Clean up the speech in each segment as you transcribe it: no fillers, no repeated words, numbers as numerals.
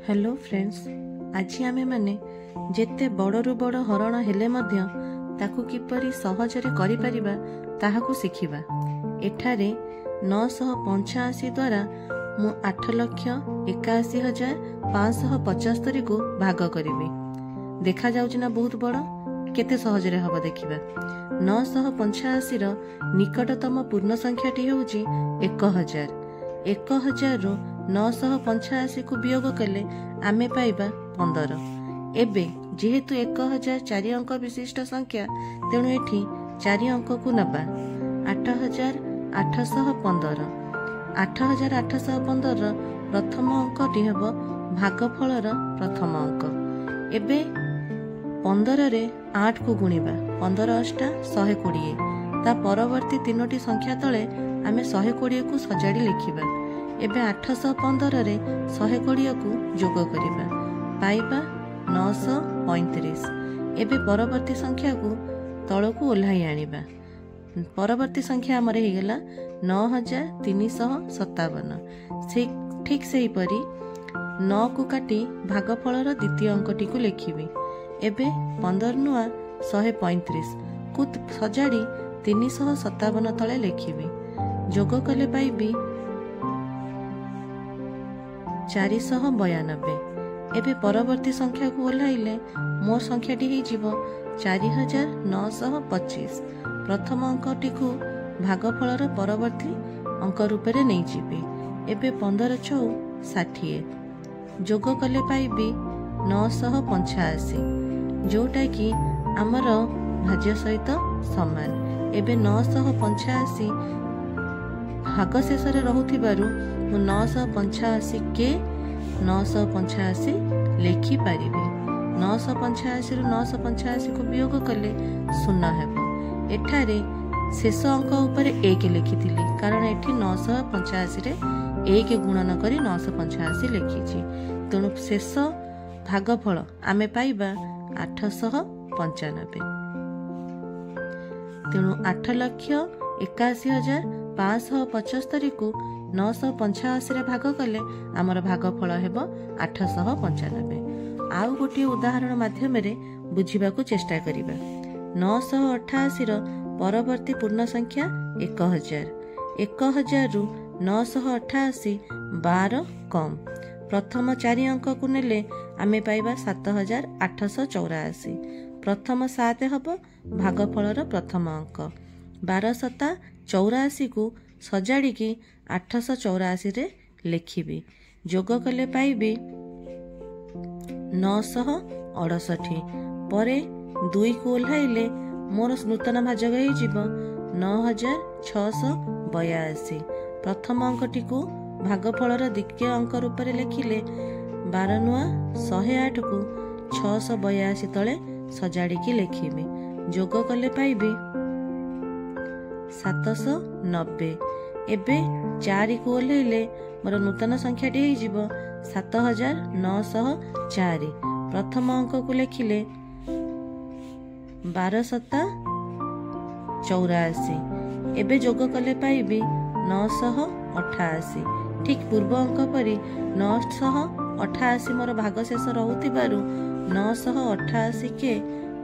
Hello friends, आज आमे माने जेते बड़रू बड़ हरण हेले मध्य ताकू किपरि सहजरे करि परिबा ताहाकू शिखिबा। एठारे 985 द्वारा मु 8,81,575 को भाग करिबी। देखा जाउछि ना बहुत बड़, केते सहजरे हबो देखिबा। 985 रो निकटतम पूर्ण संख्याटी होउछि 1000। 1000 रु 985 को वियोग कले आमे पाइबा 15। एबे जेहेतु 1000 4 अंक विशिष्ट संख्या, तेणु एठी 4 अंक को नबा 8815। 8815 प्रथम अंकटी हेब भागफलर प्रथम अंक। एबे 15 रे 8 को गुणिबा। 15 अष्टा 120। ता परवर्ती तीनोटी संख्या तले आमे 120 को सजाड़ी लिखिबा। एबे 815 रे 120 को जोग करिबा, पाइबा 935। एबे परवर्ती संख्या को तळकू ओल्हाई आनिबा। परवर्ती संख्या हमर हे गेला 9357। ठीक सेही परी 9 को काटी भागफलर द्वितीय अंकटी को लिखिबी। एबे 15 नुआ 135 को सजाड़ी 357 तले लिखिबी। जोग कले पाइबी 492। एबे परवर्ती संख्या को ओल्हाइले मोर संख्याटी हे जीवो 4925। प्रथम अंकटी को भागफलर परवर्ती अंक रूप में नहीं जीबी। एबे 15 × 6 60। जोग कले पाइबी 985, जोटा कि आमर भाज्य सहित समान। एबे 985 भाग शेष रहुथिबारु 985 के 985 लेखि पारिबे। 985 रु 985 को वियोग कले 0 हेबो। एठारे शेष अंक ऊपर 1 लिखिथिली, कारण एठी 985 रे 1 गुणन करी 985 लिखिछि। तेणु शेष भागफल आमे पाइबा 895। तेणु 8,81,575 को 985 रे भाग कले आमर भागफल हेबो 895। आउ गोटे उदाहरण माध्यम रे बुझिबाकू चेष्टा करिबा। 988 रो परवर्ती पूर्ण संख्या 1000। 1000 रु 988 12 कम। प्रथम 4 अंक को नेले आमे पाइबा 7884। प्रथम 7 हबो भागफलर प्रथम अंक। 1284 को सजाड़ी की 884 रे लिखिबी। जोग कले पाइबी 968। परे 2 को ओल्हाइले मोर नूतन भाजक हे जीवो 9682। प्रथम अंकटी को भागफलर द्वितीय अंक रूप में लिखिले 12 नुआ 108 को 682 तले सजाड़ी की लिखिबी। जोग कले पाइबी 790। एबे 4 को ओल्हाइले मोर नूतन संख्याटी हे जीवो 7904। प्रथम अंक को लिखिले 1284। एबे जोग कले पाइबी 988। ठीक पूर्व अंक परी 988 मोर भाग शेष रहुथिबारु 988 के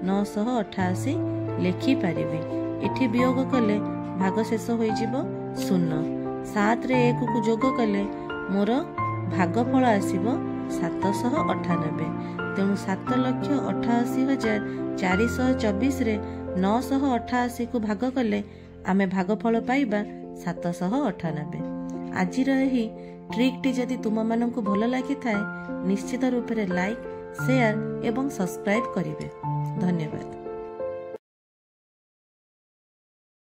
988 लिखि पारिबी। एठी वियोग कले भाग शेष होई जीवो 0। 7 रे 1 को जोग कले मोर भागफल आसीबो 798। तेणु 7,88,424 रे 988 को भाग कले आमे भागफल पाइबा 798। आजिर एही ट्रिकटी जदि तुम माननकु भल लागि थाए, निश्चित रूप से लाइक, शेयर एवं सब्सक्राइब करिवे। धन्यवाद।